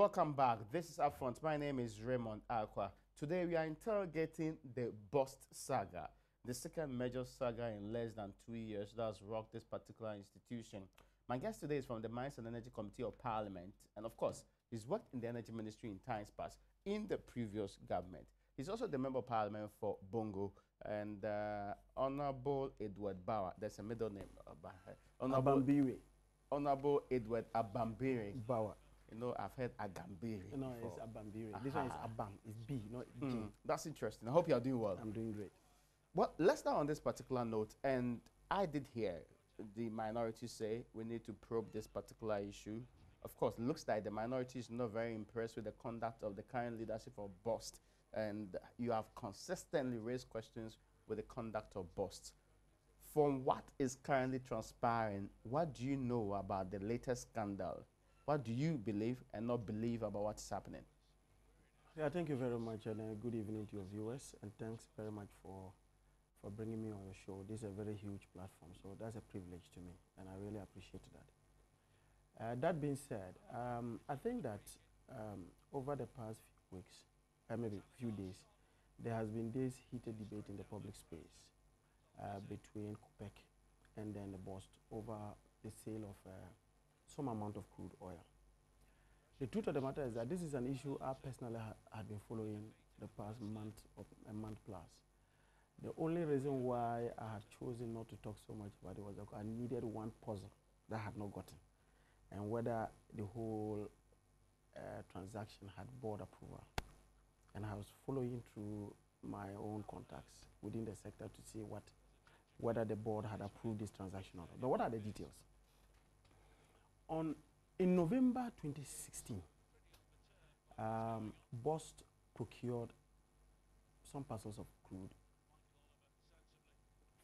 Welcome back. This is UPfront. My name is Raymond Aqua. Today we are interrogating the BOST saga, the second major saga in less than 2 years that has rocked this particular institution. My guest today is from the Mines and Energy Committee of Parliament, and of course, he's worked in the Energy Ministry in times past in the previous government. He's also the Member of Parliament for Bongo and Honorable Edward Bauer. There's a middle name. Honorable Edward Abambiri Bauer. You know, I've heard Agambiri. No, it's Abambiri. This one is Abam. It's B, not G. That's interesting. I hope you're doing well. I'm doing great. Well, let's start on this particular note. And I did hear the minority say we need to probe this particular issue. Of course, it looks like the minority is not very impressed with the conduct of the current leadership of BOST. And you have consistently raised questions with the conduct of BOST. From what is currently transpiring, what do you know about the latest scandal? What do you believe and not believe about what's happening? Yeah, thank you very much, and good evening to your viewers. And thanks very much for bringing me on your show. This is a very huge platform, so that's a privilege to me, and I really appreciate that. That being said, I think that over the past few weeks, maybe few days, there has been this heated debate in the public space between COPEC and then the BOST over the sale of some amount of crude oil. The truth of the matter is that this is an issue I personally had been following the past month or a month plus. The only reason why I had chosen not to talk so much about it was that I needed one puzzle that I had not gotten, and whether the whole transaction had board approval. And I was following through my own contacts within the sector to see whether the board had approved this transaction or not. But what are the details? In November 2016, BOST procured some parcels of crude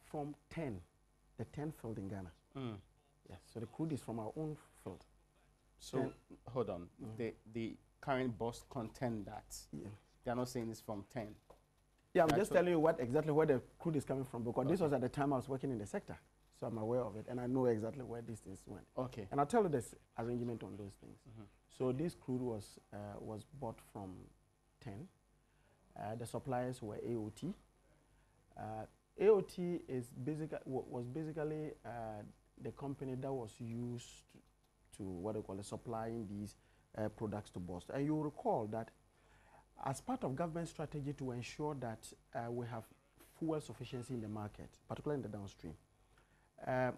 from the 10 field in Ghana. Yes, so the crude is from our own field. So, hold on. The current BOST contend that. Yeah. They're not saying it's from 10. Yeah, I'm just telling you exactly where the crude is coming from, because this was at the time I was working in the sector. So I'm aware of it, and I know exactly where these things went. Okay. And I'll tell you this arrangement on those things. So this crude was bought from 10. The suppliers were AOT. AOT was basically the company that was used to supplying these products to BOST. And you recall that as part of government strategy to ensure that we have fuel sufficiency in the market, particularly in the downstream,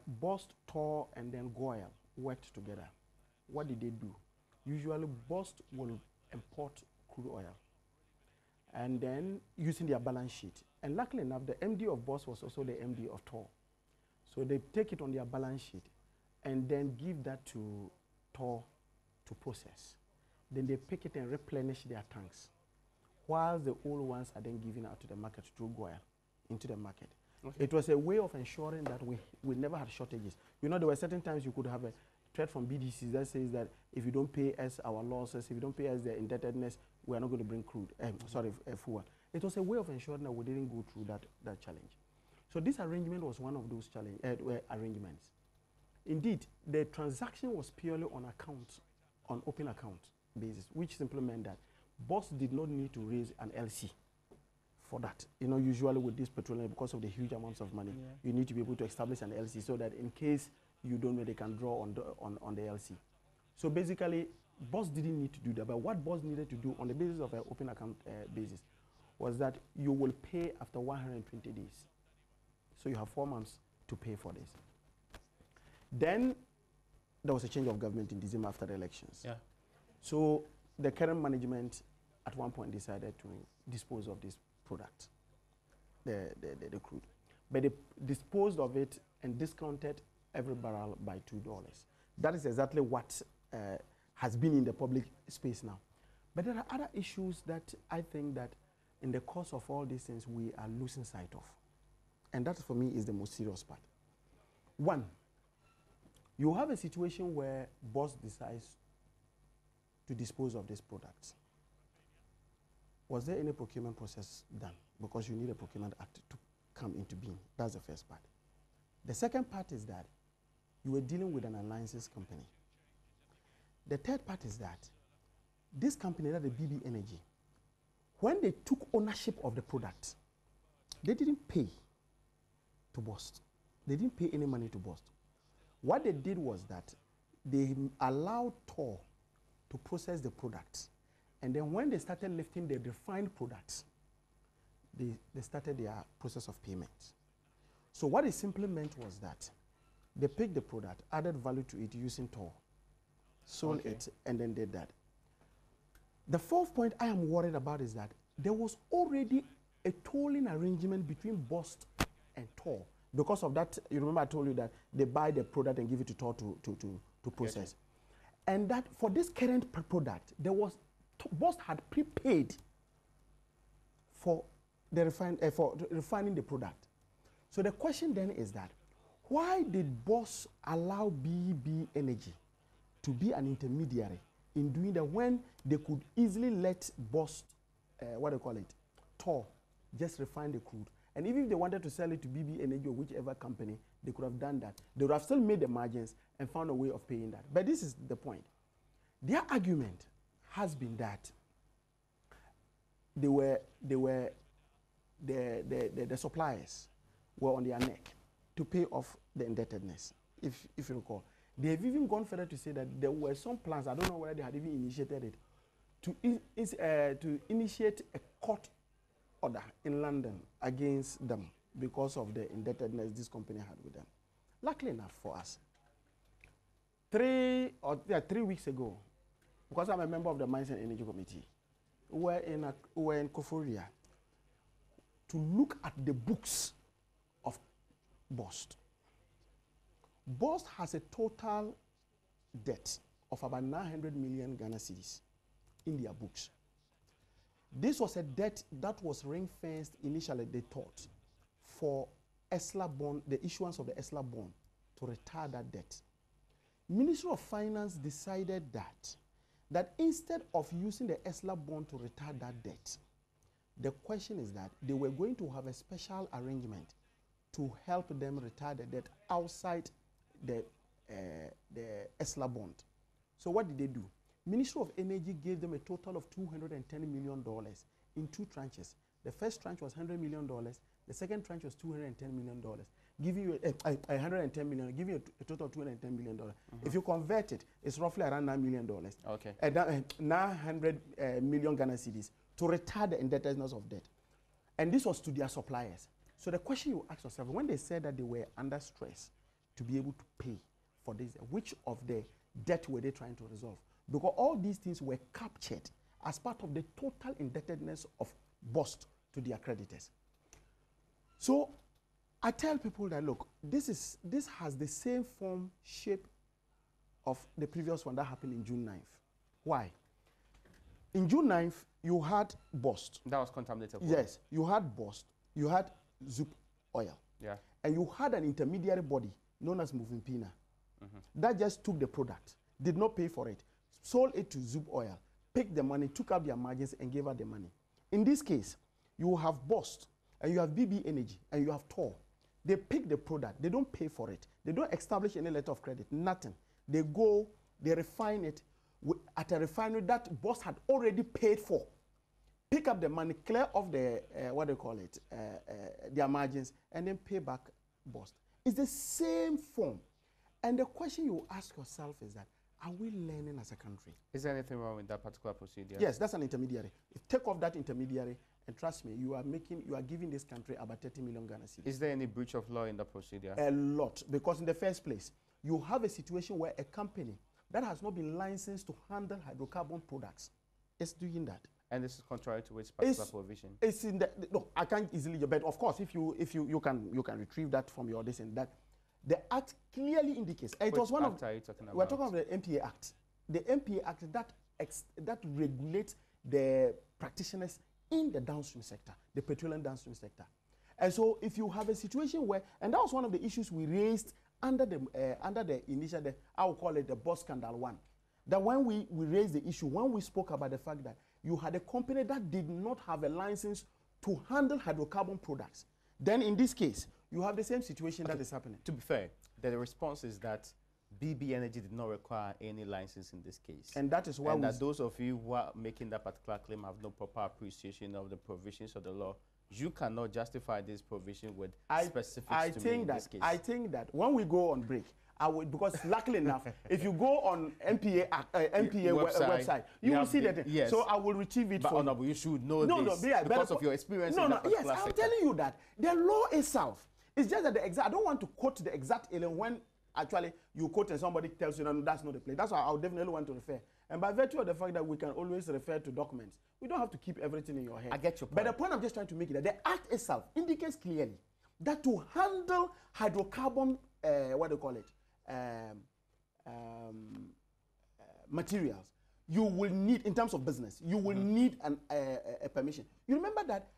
BOST, TOR, and then GOIL worked together. What did they do? Usually, BOST will import crude oil and then using their balance sheet. And luckily enough, the MD of BOST was also the MD of TOR. So they take it on their balance sheet and then give that to TOR to process. Then they pick it and replenish their tanks, while the old ones are then given out to the market through GOIL into the market. Okay. It was a way of ensuring that we never had shortages. You know, there were certain times you could have a threat from BDCs that says that if you don't pay us our losses, if you don't pay us the indebtedness, we are not going to bring crude, fuel. It was a way of ensuring that we didn't go through that challenge. So this arrangement was one of those arrangements. Indeed, the transaction was purely on open account basis, which simply meant that BOST did not need to raise an LC for that. You know, usually with this petroleum, because of the huge amounts of money, you need to be able to establish an LC so that in case you don't know, they can draw on the LC. So basically, BOST didn't need to do that. But what BOST needed to do on the basis of an open account basis was that you will pay after 120 days. So you have 4 months to pay for this. Then there was a change of government in December after the elections. Yeah. So the current management at one point decided to dispose of this product, the crude. But they disposed of it and discounted every barrel by $2. That is exactly what has been in the public space now. But there are other issues that I think that in the course of all these things we are losing sight of. And that for me is the most serious part. One, you have a situation where BOST decides to dispose of these products. Was there any procurement process done? Because you need a procurement act to come into being. That's the first part. The second part is that you were dealing with an alliances company. The third part is that this company, that the BB Energy, when they took ownership of the product, they didn't pay to BOST. They didn't pay any money to BOST. What they did was that they allowed Tor to process the products. And then when they started lifting the refined products, they started their process of payment. So what it simply meant was that they picked the product, added value to it using Tor, sold it, and then did that. The fourth point I am worried about is that there was already a tolling arrangement between BOST and Tor. Because of that, you remember I told you that they buy the product and give it to Tor to process. And that for this current product, there was BOST had prepaid for the refining the product. So the question then is that, why did BOST allow BB Energy to be an intermediary in doing that when they could easily let BOST, Tor, just refine the crude? And even if they wanted to sell it to BB Energy or whichever company, they could have done that. They would have still made the margins and found a way of paying that. But this is the point. Their argument has been that the suppliers were on their neck to pay off the indebtedness, if you recall. They have even gone further to say that there were some plans, I don't know whether they had even initiated it, to initiate a court order in London against them because of the indebtedness this company had with them. Luckily enough for us, 3 weeks ago, because I'm a member of the Mines and Energy Committee, we were in Koforia to look at the books of BOST. BOST has a total debt of about 900 million Ghana cedis in their books. This was a debt that was ring-fenced initially, they thought, for ESLA bond, the issuance of the ESLA bond to retire that debt. Ministry of Finance decided that instead of using the ESLA bond to retire that debt, the question is that they were going to have a special arrangement to help them retire the debt outside the ESLA bond. So what did they do? Ministry of Energy gave them a total of $210 million in 2 tranches. The first tranche was $100 million. The second tranche was $210 million, giving you $110 million, giving you a total of $210 million. If you convert it, it's roughly around $9 million. Okay. 900 million Ghana cedis to retire the indebtedness of debt. And this was to their suppliers. So the question you ask yourself, when they said that they were under stress to be able to pay for this, which of the debt were they trying to resolve? Because all these things were captured as part of the total indebtedness of BOST to their creditors. So I tell people that, look, this has the same form, shape of the previous one that happened in June 9th. Why? In June 9th, you had BOST. That was contaminated. Yes, you had BOST, you had Zoop Oil. Yeah. And you had an intermediary body known as Movimpina that just took the product, did not pay for it, sold it to Zoop Oil, picked the money, took up their margins, and gave out the money. In this case, you have BOST, and you have BB Energy, and you have Tor. They pick the product. They don't pay for it. They don't establish any letter of credit, nothing. They go, they refine it at a refinery that BOST had already paid for. Pick up the money, clear off the, their margins, and then pay back BOST. It's the same form. And the question you ask yourself is that, are we learning as a country? Is there anything wrong with that particular procedure? Yes, that's an intermediary. Take off that intermediary, and trust me, you are giving this country about 30 million Ghana cedis. Is there any breach of law in that procedure? A lot, because in the first place, you have a situation where a company that has not been licensed to handle hydrocarbon products is doing that. And this is contrary to which particular provision? It's in the, no, I can't easily, but of course, if you can retrieve that from your listen, that the Act clearly indicates. It was one of. Are you talking about? We're talking about the MPA Act. The MPA Act that regulates the practitioners in the downstream sector, the petroleum downstream sector. And so, if you have a situation where, and that was one of the issues we raised under the initial, I will call it the BOST scandal 1. That when we raised the issue, when we spoke about the fact that you had a company that did not have a license to handle hydrocarbon products, then in this case, you have the same situation that is happening. To be fair, the response is that BB Energy did not require any license in this case. And that is why that those of you who are making that particular claim have no proper appreciation of the provisions of the law. You cannot justify this provision with specifics to me in this case. I think that when we go on break, I would, because luckily enough, if you go on MPA website, you will see that. Yes. So I will retrieve it for you. You should know this because of your experience in that yes, particular I'm sector. telling you that the law itself is just that the exact. I don't want to quote the exact alien when actually you quote and somebody tells you no, that's not the place. That's why I would definitely want to refer. And by virtue of the fact that we can always refer to documents, we don't have to keep everything in your head. I get your point. But the point I'm just trying to make is that the act itself indicates clearly that to handle hydrocarbon, what do you call it, materials, you will need, in terms of business, you will need a permission. You remember that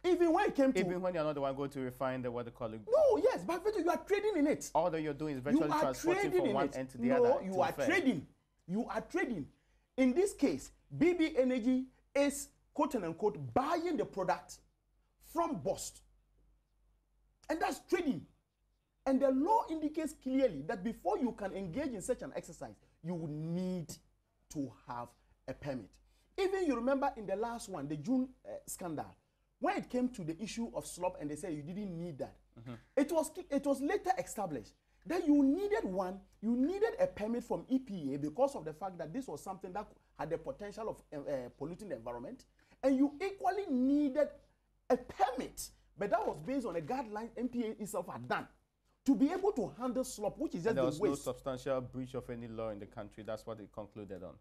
even when it came to... Even when you're not the one going to refine the, what they call it... No, yes, by virtue, you are trading in it. All that you're doing is virtually transporting from one end to the other. No, you are trading. You are trading. In this case, BB Energy is, quote unquote, buying the product from BOST. And that's trading. And the law indicates clearly that before you can engage in such an exercise, you would need to have a permit. Even you remember in the last one, the June scandal, when it came to the issue of slop and they said you didn't need that, it was later established that you needed a permit from EPA because of the fact that this was something that had the potential of polluting the environment, and you equally needed a permit, but that was based on a guideline EPA itself had done to be able to handle slop, which is just the waste. There was no substantial breach of any law in the country. That's what it concluded on.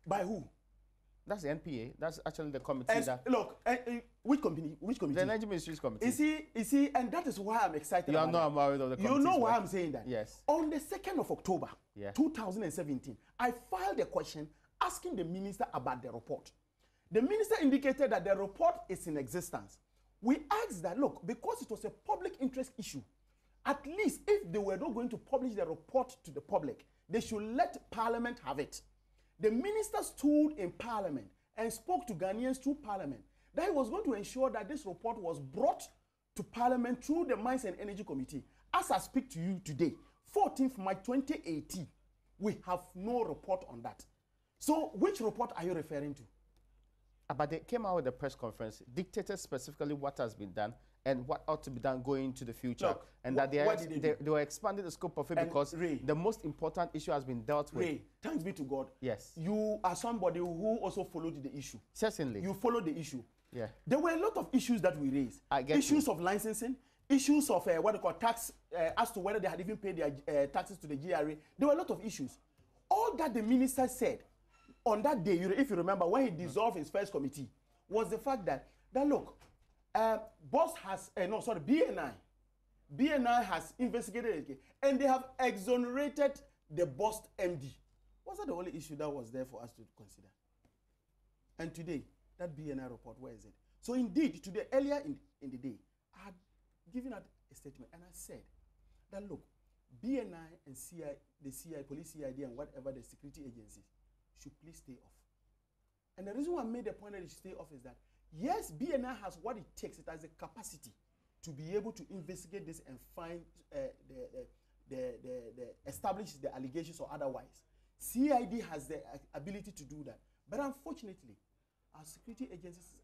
By who? That's the NPA. That's actually the committee that... Look, which committee? The Energy Ministries Committee. You see, and that is why I'm excited about it. You are not worried of the committee. You know why I'm saying that? Yes. On the 2nd of October, 2017, I filed a question asking the minister about the report. The minister indicated that the report is in existence. We asked that, look, because it was a public interest issue, at least if they were not going to publish the report to the public, they should let Parliament have it. The minister stood in Parliament and spoke to Ghanaians through Parliament that he was going to ensure that this report was brought to Parliament through the Mines and Energy Committee. As I speak to you today, 14th March 2018, we have no report on that. So which report are you referring to? But they came out with a press conference, dictated specifically what has been done and what ought to be done going into the future. Look, and that they were expanding the scope of it because the most important issue has been dealt with. Ray, thanks be to God. Yes. You are somebody who also followed the issue. Certainly. You followed the issue. Yeah. There were a lot of issues that we raised. Issues of licensing, issues of what they call tax, as to whether they had even paid their taxes to the GRA. There were a lot of issues. All that the minister said on that day, if you remember, when he dissolved his first committee, was the fact that look, BOST has, BNI has investigated it, and they have exonerated the BOST MD. Was that the only issue that was there for us to consider? And today, that BNI report, where is it? So indeed, today, earlier in the day, I had given out a statement, and I said that look, BNI and the CI, police CID, and whatever the security agencies should please stay off. And the reason why I made the point that it should stay off is that, yes, BNI has what it takes. It has the capacity to be able to investigate this and find, establish the allegations or otherwise. CID has the ability to do that. But unfortunately, our security agencies,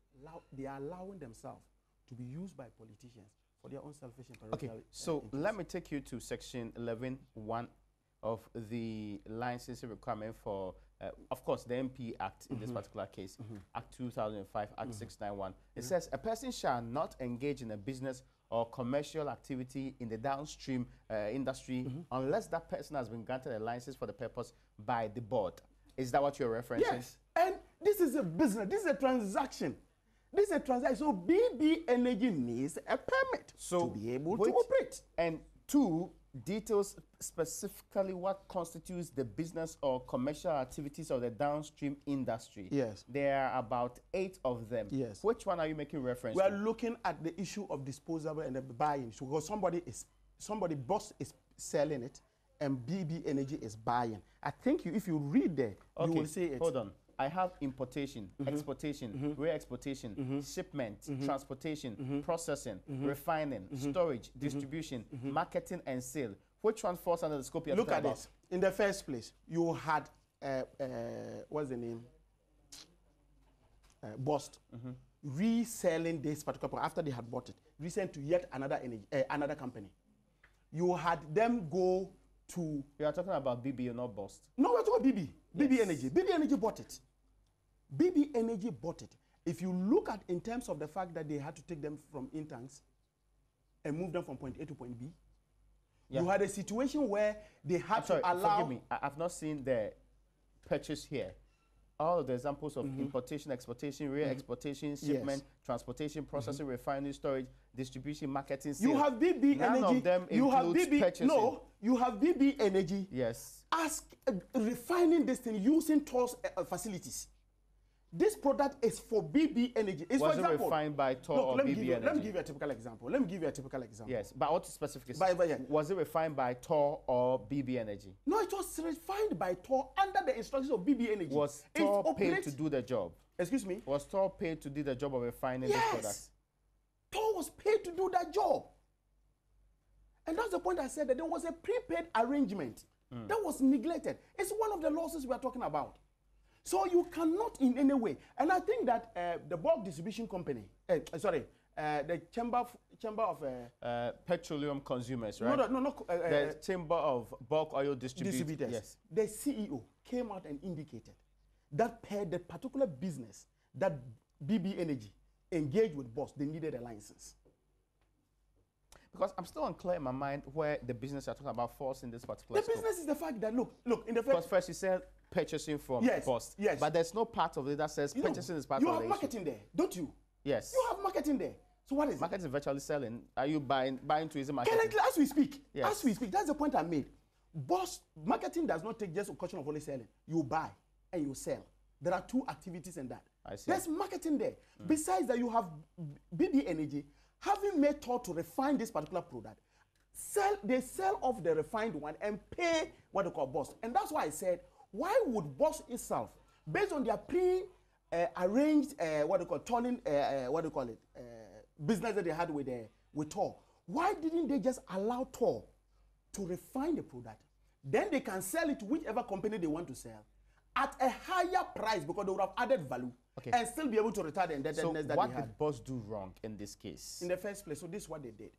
they are allowing themselves to be used by politicians for their own selfish and political Okay, so let me take you to section 11.1 of the licensing requirement for, of course, the MP Act in this particular case, Act 2005, Act 691. It says a person shall not engage in a business or commercial activity in the downstream industry unless that person has been granted a license for the purpose by the board. Is that what you're referencing? Yes, and this is a business, this is a transaction. This is a transaction, so BB Energy needs a permit to be able to operate. And two, details specifically what constitutes the business or commercial activities of the downstream industry. Yes. There are about 8 of them. Yes. Which one are you making reference to? We are looking at the issue of disposable and the buying. So because somebody BOST is selling it and BB Energy is buying. I think if you read there, you will see it. Hold on. I have importation, exportation, re-exportation, shipment, transportation, processing, refining, storage, distribution, marketing and sale. Which one falls under the scope you're Look talking at about? this. In the first place, you had, what's the name? BOST. Reselling this particular product after they had bought it. Resent to yet another another company. You had them go to... You are talking about BB, not BOST. No, we're talking BB. Yes. BB Energy. BB Energy bought it. BB Energy bought it. If you look at in terms of the fact that they had to take them from in-tanks and move them from point A to point B, you had a situation where they had to allow... Forgive me, I've not seen the purchase here. All of the examples of importation, exportation, re-exportation, shipment, transportation, processing, refining, storage, distribution, marketing, sales. You have BB None Energy. of them You have includes BB. purchasing. No, you have BB Energy. Yes. Refining this thing using TOR's facilities. This product is for BB Energy. It's, Was for it example, refined by TOR or BB Energy? Let me give you a typical example. Yes, but what specifically? Yeah. Was it refined by TOR or BB Energy? No, it was refined by TOR under the instructions of BB Energy. Was TOR paid to do the job? Excuse me? Was TOR paid to do the job of refining this product? Yes. TOR was paid to do that job. And that's the point I said, that there was a prepaid arrangement that was neglected. It's one of the losses we are talking about. So you cannot in any way, and I think that the bulk distribution company, the chamber of petroleum consumers, right? No, the chamber of bulk oil distributors. Yes. The CEO came out and indicated that per the particular business that BB Energy engaged with BOST, they needed a license. Because I'm still unclear in my mind where the business you're talking about falls in this particular The business is the fact that, look, in the because first you said purchasing from BOST. Yes. But there's no part of it that says purchasing is part of the You have marketing there, don't you? Yes. You have marketing there. So what is marketing is virtually selling. Are you buying to use marketing? Currently, as we speak. Yes. As we speak. That's the point I made. BOST marketing does not take just a question of only selling. You buy and you sell. There are two activities in that. I see. There's marketing there. Besides that, you have BB Energy having made TOR to refine this particular product. They sell off the refined one and pay what they call BOST. And that's why I said, why would BOST itself, based on their pre-arranged business that they had with TOR, why didn't they just allow TOR to refine the product? Then they can sell it to whichever company they want to sell at a higher price, because they would have added value and still be able to retire the indebtedness that they had. So what did BOST do wrong in this case? In the first place, so this is what they did.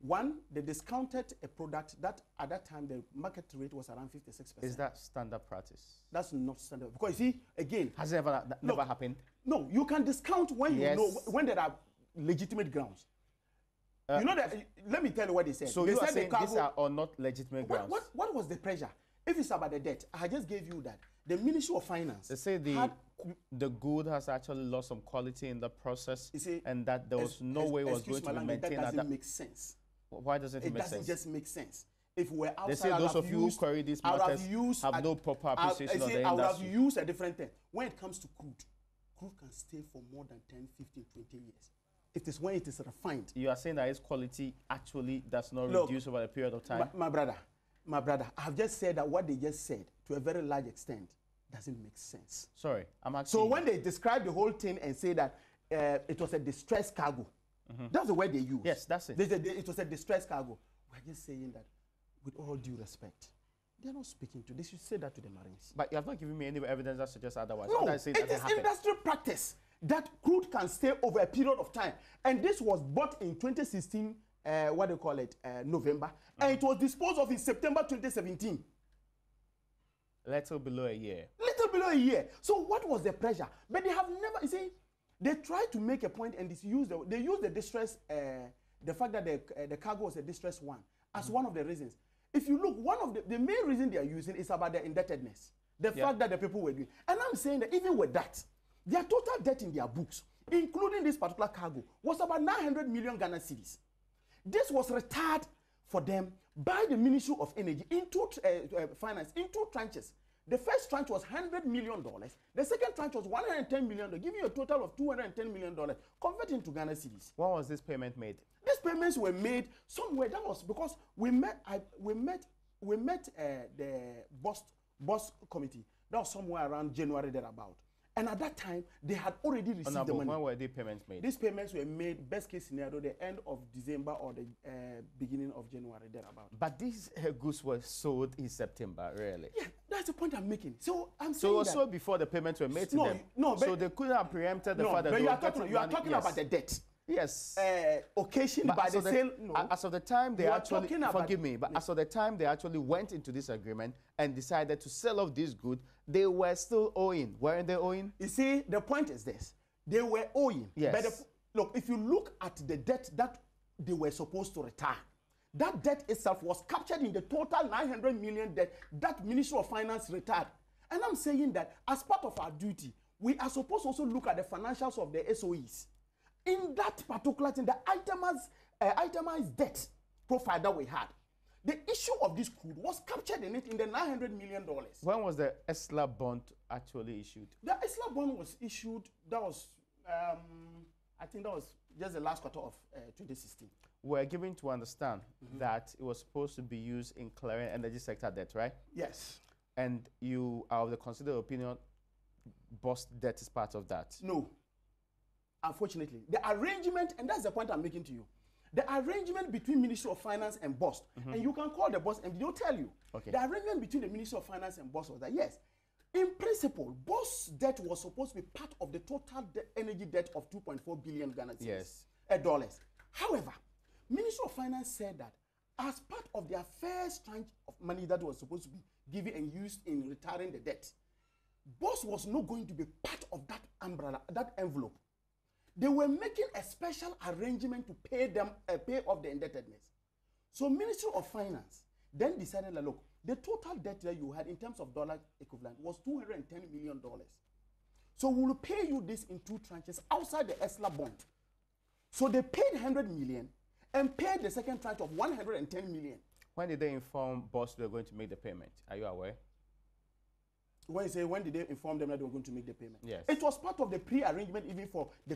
One, they discounted a product that at that time the market rate was around 56%. Is that standard practice? That's not standard. Because you see, again... Has it never happened? No, you can discount when you know, when there are legitimate grounds. You know that, let me tell you what they said. So they you said are saying these are not legitimate grounds? What was the pressure? If it's about the debt, I just gave you that. The Ministry of Finance... They say the good has actually lost some quality in the process, and that there was no way it was going to be maintained. That doesn't make sense. Why doesn't it make sense? It doesn't just make sense. If we're outside, they say those of you who query these matters have no proper appreciation of the industry. I would have used a different thing. When it comes to crude can stay for more than 10, 15, 20 years. It is when it is refined. You are saying that its quality actually does not reduce over a period of time? My brother, I have just said that what they just said, to a very large extent, doesn't make sense. Sorry, I'm asking. So when they describe the whole thing and say that it was a distressed cargo, that's the word they use. Yes, that's it. It was a distressed cargo. We're just saying that with all due respect. They're not speaking to. They should say that to the Marines. But you have not given me any evidence that suggests otherwise. No, it is industry practice that crude can stay over a period of time. And this was bought in 2016, November. And it was disposed of in September 2017. Little below a year. Little below a year. So what was the pressure? But they have never, you see, they tried to make a point and they used the distress, the fact that the cargo was a distressed one as one of the reasons. If you look, one of the main reason they are using is about their indebtedness. The fact that the people were doing. And I'm saying that even with that, their total debt in their books, including this particular cargo, was about 900 million Ghana cedis. This was retired for them by the Ministry of Energy into finance in two tranches. The first tranche was $100 million. The second tranche was $110 million, giving you a total of $210 million, converted into Ghana cedis. When was this payment made? These payments were made somewhere. That was because we met the BOST committee. That was somewhere around January thereabout. And at that time, they had already received the money. When were the payments made? These payments were made, best case scenario, the end of December or the beginning of January, thereabout. But these goods were sold in September, really? Yeah, that's the point I'm making. So I'm saying so it was sold before the payments were made to them? No, so they couldn't have preempted the fact that but you are talking about the debt. Yes. Occasioned by the sale. As of the time they actually, forgive me, but as of the time they actually went into this agreement and decided to sell off this good, they were still owing. Weren't they owing? You see, the point is this. They were owing. Yes. But look, if you look at the debt that they were supposed to retire, that debt itself was captured in the total 900 million debt that Ministry of Finance retired. And I'm saying that as part of our duty, we are supposed to also look at the financials of the SOEs. In that particular thing, the itemized debt profile that we had, the issue of this crude was captured in it in the $900 million. When was the ESLA bond actually issued? The ESLA bond was issued, that was, I think that was just the last quarter of 2016. We're given to understand that it was supposed to be used in clearing energy sector debt, right? Yes. And you are of the considered opinion BOST debt is part of that? No. Unfortunately, the arrangement, and that's the point I'm making to you, the arrangement between Ministry of Finance and BOST, and you can call the BOST and they'll tell you, the arrangement between the Ministry of Finance and BOST was that, yes, in principle, BOST's debt was supposed to be part of the total energy debt of 2.4 billion Ghana dollars. However, Ministry of Finance said that as part of their first tranche of money that was supposed to be given and used in retiring the debt, BOST was not going to be part of that umbrella, that envelope. They were making a special arrangement to pay them, pay off the indebtedness. So Ministry of Finance then decided that, look, the total debt that you had in terms of dollar equivalent was $210 million. So we will pay you this in 2 tranches outside the ESLA bond. So they paid 100 million and paid the second tranche of 110 million. When did they inform BOST they were going to make the payment? Are you aware? When you say when did they inform them that they were going to make the payment? Yes. It was part of the pre-arrangement even for the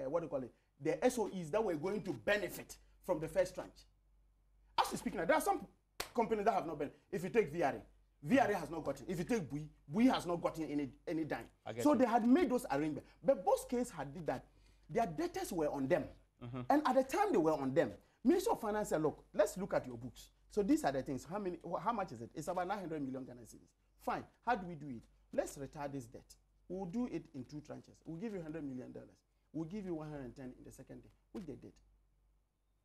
what do you call it? The SOEs that were going to benefit from the first tranche. As we speak now, there are some companies that have not been. If you take VRA, VRA has not gotten. If you take BUI has not gotten any dime. So they had made those arrangements. But BOST case had did that. Their debtors were on them. And at the time they were on them, Ministry of Finance said, look, let's look at your books. So these are the things. How much is it? It's about 900 million Ghana cedis. Fine. How do we do it? Let's retire this debt. We'll do it in 2 tranches. We'll give you $100 million. We'll give you 110 in the second day, which they did.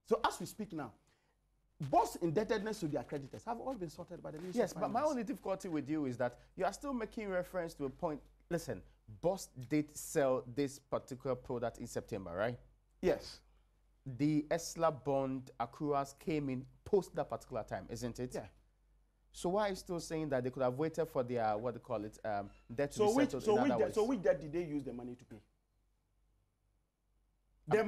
So as we speak now, BOST indebtedness to their creditors have all been sorted by the Ministry of Finance. Yes, but my only difficulty with you is that you are still making reference to a point. Listen, BOST did sell this particular product in September, right? Yes. The ESLA bond accruals came in post that particular time, isn't it? Yeah. So why are you still saying that they could have waited for their, what they call it, debt to be settled in other ways? So which debt did they use the money to pay?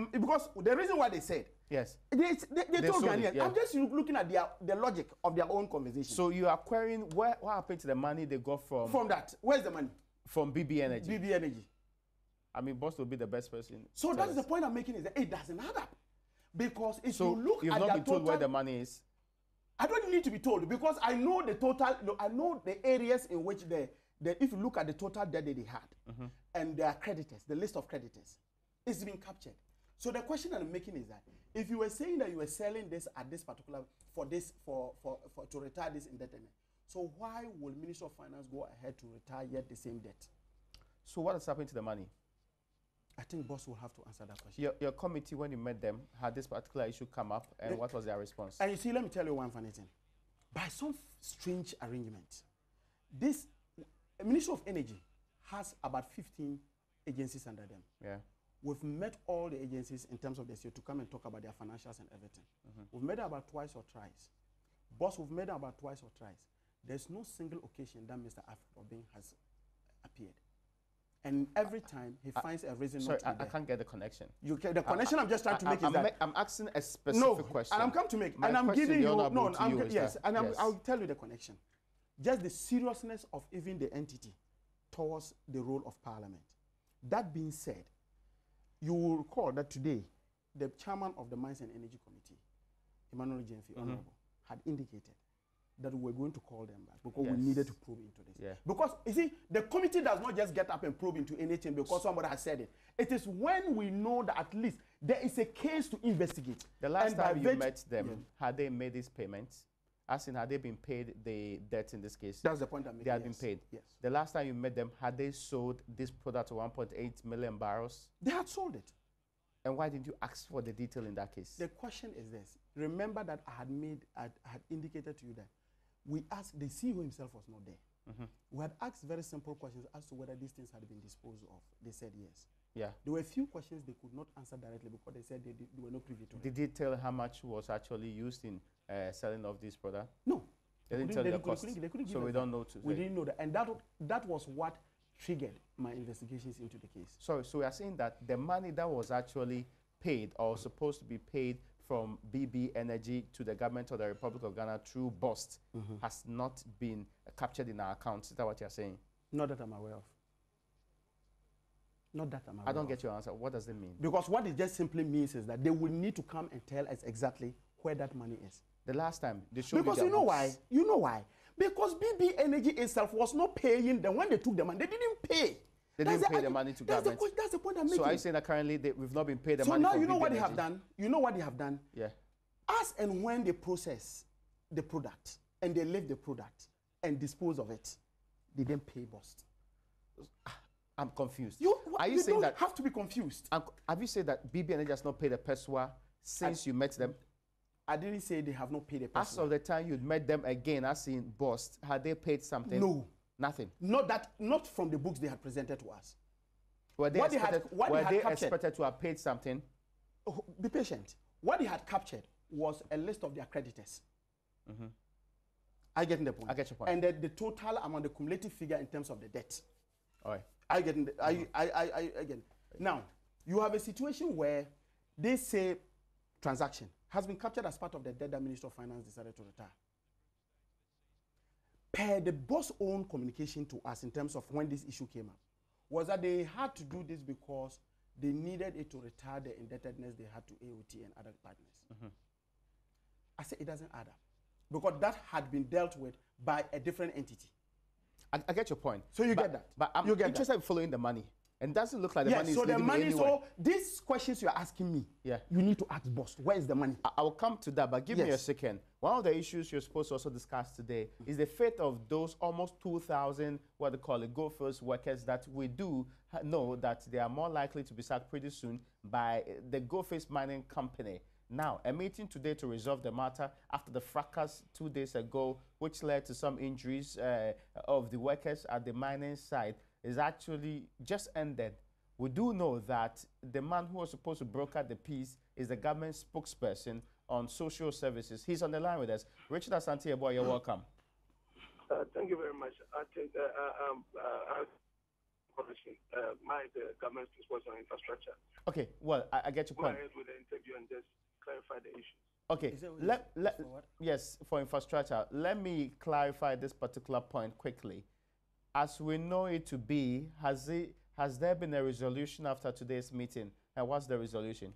Because the reason why they said, yes, they told Ghanaians, I'm just looking at the logic of their own conversation. So you are querying what happened to the money they got from... From that, where's the money? From BB Energy. BB Energy. I mean, BOST will be the best person. So that's the point I'm making, is that it doesn't add up. Because if so you look you've at not the been total, told where the money is? I don't need to be told, because I know the total, I know the areas in which if you look at the total debt that they had and their creditors, the list of creditors, it's been captured. So the question that I'm making is that if you were saying that you were selling this at this particular, to retire this indebtedness, so why will Ministry of Finance go ahead to retire yet the same debt? So what has happened to the money? I think BOST will have to answer that question. Your committee, when you met them, had this particular issue come up, and what was their response? And you see, let me tell you one funny thing. By some strange arrangement, this Ministry of Energy has about 15 agencies under them. Yeah. We've met all the agencies in terms of the CEO to come and talk about their financials and everything. We've met about twice or thrice. BOST, we've met about twice or thrice. There's no single occasion that Mr. Afrobin has appeared. And every time he finds a reason not to be there. I can't get the connection. You get the connection I'm just trying to make is that I'm asking a specific question. And I'm come to make, My and I'm question, giving you yes, I'll tell you the connection. Just the seriousness of even the entity towards the role of Parliament. That being said, you will recall that today the chairman of the Mines and Energy Committee, Emmanuel Jenfi, Honorable, had indicated that we were going to call them back because Yes. we needed to probe into this. Yeah. Because, you see, the committee does not just get up and probe into anything because somebody has said it. It is when we know that at least there is a case to investigate. The last And time by you met them, yeah. had they made these payments? As in, had they been paid the debt in this case? That's the point I'm making. They had yes. been paid. Yes. The last time you met them, had they sold this product to 1.8 million barrels? They had sold it. And why didn't you ask for the detail in that case? The question is this. Remember that I had indicated to you that we asked, the CEO himself was not there. Mm-hmm. We had asked very simple questions as to whether these things had been disposed of. They said yes. Yeah. There were a few questions they could not answer directly because they said they were not privy to it. Did they tell how much was actually used in selling of this product? No. They didn't tell the cost. They couldn't So give we us don't that. know. We didn't know that. And that was what triggered my investigations into the case. Sorry, so we are saying that the money that was actually paid or supposed to be paid from BB Energy to the government of the Republic of Ghana through BOST has not been captured in our accounts. Is that what you're saying? Not that I'm aware of. Not that I'm aware of. I don't get your answer. What does it mean? Because what it just simply means is that they will need to come and tell us exactly where that money is. The last time they showed Because you you know why? You know why? Because BB Energy itself was not paying them when they took the money. They didn't pay. They didn't pay the money to government. That's the point I'm making. So are you saying that currently we've not been paid the so money? So now from you know BB what Energy? they have done? You know what they have done? Yeah. As and when they process the product and they leave the product and dispose of it, they then pay BOST. I'm confused. Are you saying that? Have to be confused. Have you said that BB Energy has not paid a PESWA since you met them? I didn't say they have not paid a PESWA. As of the time you met them again, as in BOST, had they paid something? No. Nothing. Not from the books they had presented to us. Were they expected to have paid something? Oh, be patient. What they had captured was a list of their creditors. Mm-hmm. I get the point. I get your point. And the total amount, the cumulative figure in terms of the debt. All right. I get it. Now, you have a situation where they say transaction has been captured as part of the debt that Minister of Finance decided to retire. Per the boss' own communication to us in terms of when this issue came up, was that they had to do this because they needed it to retire the indebtedness they had to AOT and other partners. Mm-hmm. I said it doesn't add up because that had been dealt with by a different entity. I get your point. So you get that. But I'm interested in following the money. And doesn't look like the money is so the money, anywhere. So these questions you're asking me, you need to ask BOST, where is the money? I will come to that, but give me a second. One of the issues you're supposed to also discuss today is the fate of those almost 2,000, what they call it, Go First workers that we do know that they are more likely to be sacked pretty soon by the Go First Mining Company. Now, a meeting today to resolve the matter after the fracas 2 days ago, which led to some injuries of the workers at the mining site, is actually just ended. We do know that the man who was supposed to broker the peace is the government spokesperson on social services. He's on the line with us. Richard Asante-Eboy, you're welcome. Thank you very much. I think the government spokesperson on infrastructure. Okay, well, I get your point. Go ahead with the interview and just clarify the issues. Okay, yes, for infrastructure. Let me clarify this particular point quickly. As we know it to be, has there been a resolution after today's meeting? And what's the resolution?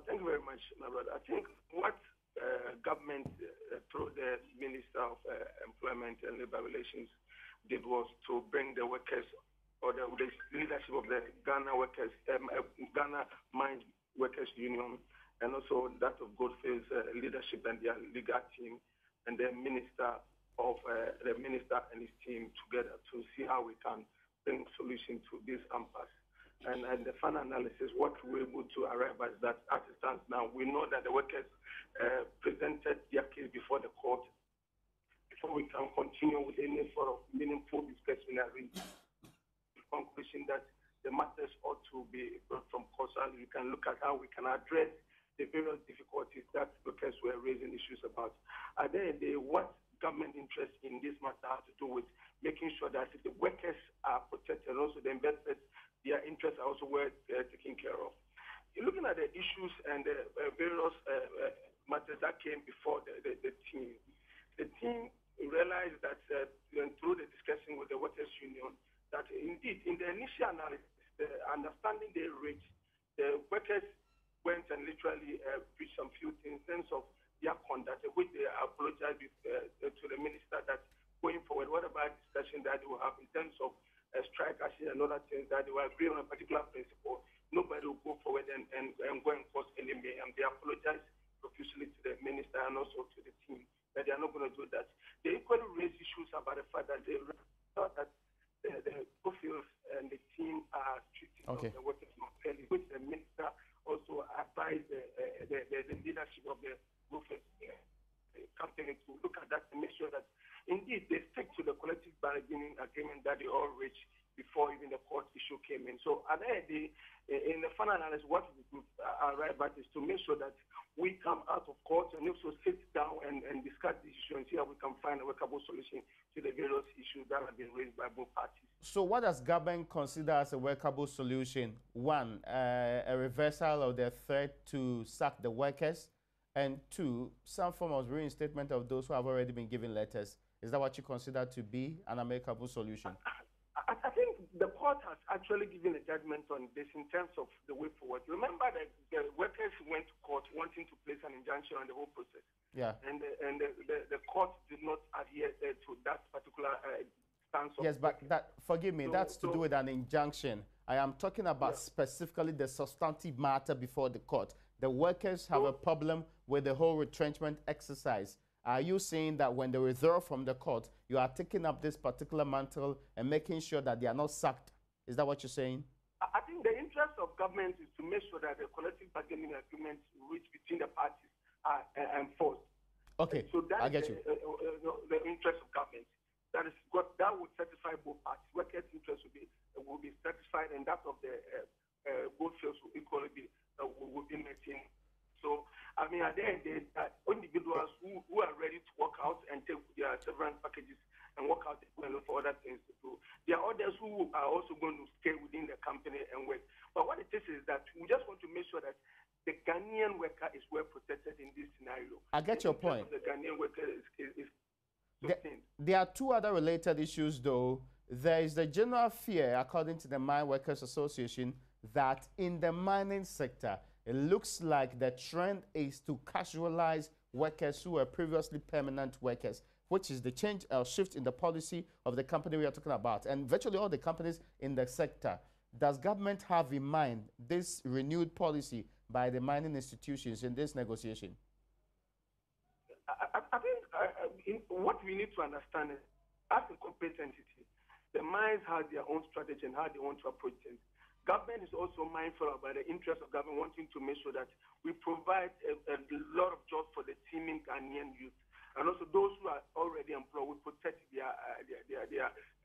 Thank you very much, my brother. I think what government, through the Minister of Employment and Labour Relations, did was to bring the workers or the leadership of the Ghana Workers, Ghana Mines Workers Union, and also that of Goldfields leadership and their legal team, and the minister and his team together to see how we can bring solution to this impasse. And the final analysis, what we're able to arrive at is that as it stands now, we know that the workers presented their case before the court before we can continue with any sort of meaningful discretionary conclusion that the matters ought to be brought from court. And we can look at how we can address the various difficulties that workers were raising issues about. At the end of the day, what government interest in this matter has to do with making sure that the workers are protected and also the investors, their interests are also well taken care of. You're looking at the issues and the various matters that came before the team. The team realized that through the discussion with the workers union, that indeed in the initial analysis, the understanding they reached, the workers went and literally breached some few things in terms of their conduct, which they apologized to whatever discussion that they will have in terms of strike action and other things that they will agree on a particular principle, nobody will go forward and go and cause any mayhem. They apologize profusely to the minister and also to the team that they are not going to do that. They equally raise issues about the fact that they thought that the officials and the team are treating the workers not fairly, which the minister also advised the leadership of the workers company to look at that and make sure that indeed they stick to the collective bargaining agreement that they all reached before even the court issue came in. So at the end of the day, in the final analysis, what we could arrive at is to make sure that we come out of court and also sit down and discuss the issue and see how we can find a workable solution to the various issues that have been raised by both parties. So what does government consider as a workable solution? One, a reversal of the threat to sack the workers, and two, some form of reinstatement of those who have already been given letters. Is that what you consider to be an amicable solution? I think the court has actually given a judgment on this in terms of the way forward. Remember that the workers went to court wanting to place an injunction on the whole process. Yeah. And the court did not adhere to that particular stance. Yes, but that, forgive me, that's to do with an injunction. I am talking about specifically the substantive matter before the court. The workers have a problem with the whole retrenchment exercise. Are you saying that when they withdraw from the court, you are taking up this particular mantle and making sure that they are not sacked? Is that what you're saying? I think the interest of government is to make sure that the collective bargaining agreements reached between the parties are enforced. Okay, so that I get you. The interest of government. That is what that would satisfy both parties. Workers' interest will be satisfied, and that of the both fields will equally be maintained. So, I mean, at the end of the day, individuals who are ready to work out and take their severance packages and work out and look for other things to do. There are others who are also going to stay within the company and work. But what it is that we just want to make sure that the Ghanaian worker is well protected in this scenario. I get your point. The Ghanaian worker is there are two other related issues, though. There is the general fear, according to the Mine Workers Association, that in the mining sector, it looks like the trend is to casualize workers who were previously permanent workers, which is the change or shift in the policy of the company we are talking about, and virtually all the companies in the sector. Does government have in mind this renewed policy by the mining institutions in this negotiation? I think what we need to understand is, as a corporate entity, the mines have their own strategy and how they want to approach things. Government is also mindful about the interest of government wanting to make sure that we provide a lot of jobs for the teeming Ghanaian youth. And also those who are already employed, we protect their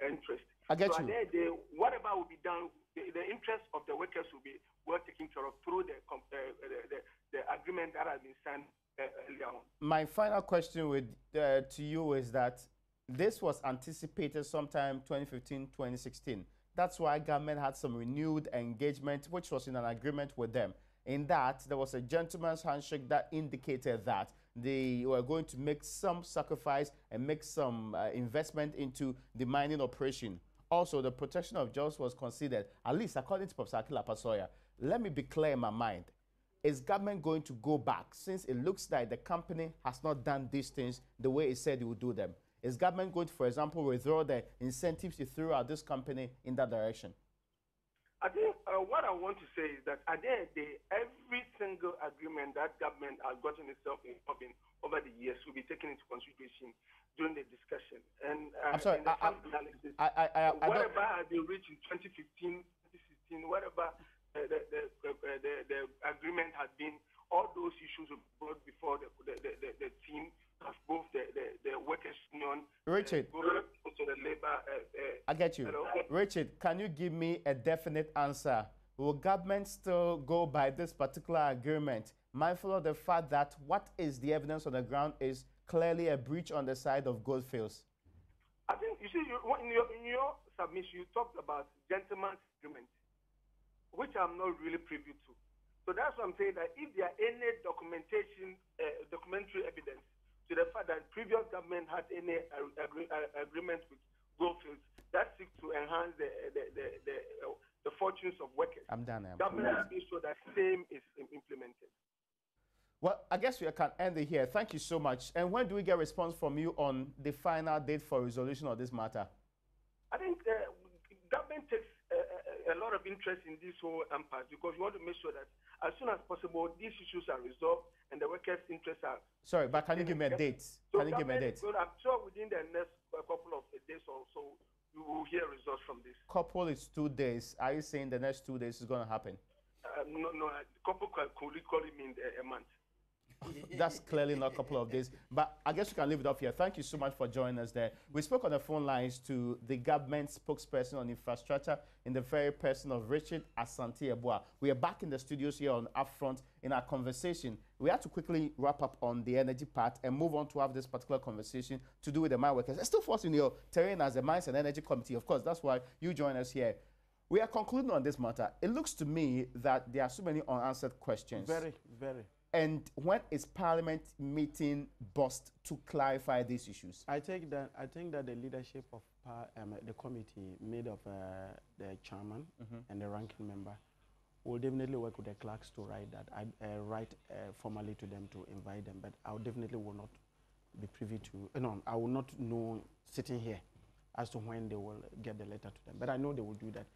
interest. I get so you. Whatever will be done, the interest of the workers will be well taken care of through the agreement that has been signed earlier on. My final question to you is that this was anticipated sometime 2015, 2016. That's why government had some renewed engagement, which was in an agreement with them. In that, there was a gentleman's handshake that indicated that they were going to make some sacrifice and make some investment into the mining operation. Also, the protection of jobs was considered, at least according to Professor Akila Pasoya. Let me be clear in my mind. Is government going to go back, since it looks like the company has not done these things the way it said it would do them? Is government going to, for example, withdraw the incentives it threw at this company in that direction? I think what I want to say is that at the end of the day, every single agreement that government has gotten itself involved in over the years will be taken into consideration during the discussion. And I'm sorry, whatever has been reached in 2015, 2016, whatever the agreement has been, all those issues were brought before the team of both the workers' union, Richard, also the labor. I get you. Hello? Richard, can you give me a definite answer? Will government still go by this particular agreement, mindful of the fact that what is the evidence on the ground is clearly a breach on the side of Goldfields? I think, you see, in your submission, you talked about gentleman's agreement, which I'm not really privy to. So that's what I'm saying, that if there are any documentary evidence to the fact that previous government had any agreement with Goldfields that seeks to enhance the fortunes of workers. I'm done. Government has been sure that same is implemented. Well, I guess we can end it here. Thank you so much. And when do we get response from you on the final date for resolution of this matter? I think government takes a lot of interest in this whole impasse because we want to make sure that as soon as possible these issues are resolved and the workers' interests are. Sorry, but can you give me a date? Can you give me a date? So I'm sure within the next couple of days or so, you will hear results from this. Couple is 2 days. Are you saying the next 2 days is going to happen? No. Couple could equally mean a month. That's clearly not a couple of days, but I guess we can leave it off here. Thank you so much for joining us there. We spoke on the phone lines to the government spokesperson on infrastructure in the very person of Richard Asante-Yeboah. We are back in the studios here on UPfront in our conversation. We have to quickly wrap up on the energy part and move on to have this particular conversation to do with the mine workers. It's still forcing your terrain as the Mines and Energy Committee. Of course, that's why you join us here. We are concluding on this matter. It looks to me that there are so many unanswered questions. Very, very. And when is Parliament meeting BOST to clarify these issues? I think that the leadership of the committee made of the chairman and the ranking member will definitely work with the clerks to write that. I write formally to them to invite them, but I definitely will not be privy to. No, I will not know sitting here as to when they will get the letter to them. But I know they will do that.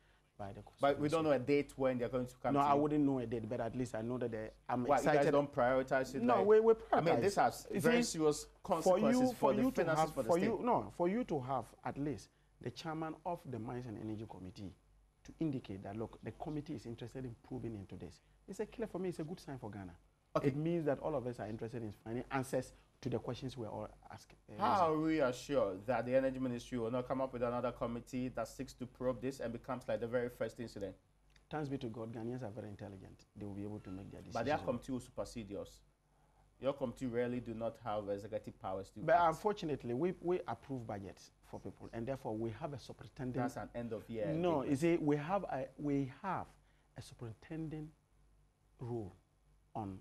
But we don't know a date when they're going to come. No, I wouldn't know a date, but at least I know that I'm excited. You guys don't prioritize it? No, like, we prioritize. I mean, this has very serious consequences for the finances for the state. For you to have at least the chairman of the Mines and Energy Committee to indicate that, look, the committee is interested in proving into this. It's a clear for me. It's a good sign for Ghana. Okay. It means that all of us are interested in finding answers to the questions we're all asking. How are we assured that the Energy Ministry will not come up with another committee that seeks to probe this and becomes like the very first incident? Thanks be to God, Ghanaians are very intelligent. They will be able to make their decisions. But their committee will supersede yours. Your committee rarely do not have executive powers to. But unfortunately, we approve budgets for people, and therefore we have a superintendent. That's an end of year. No, you see, we have a superintendent role on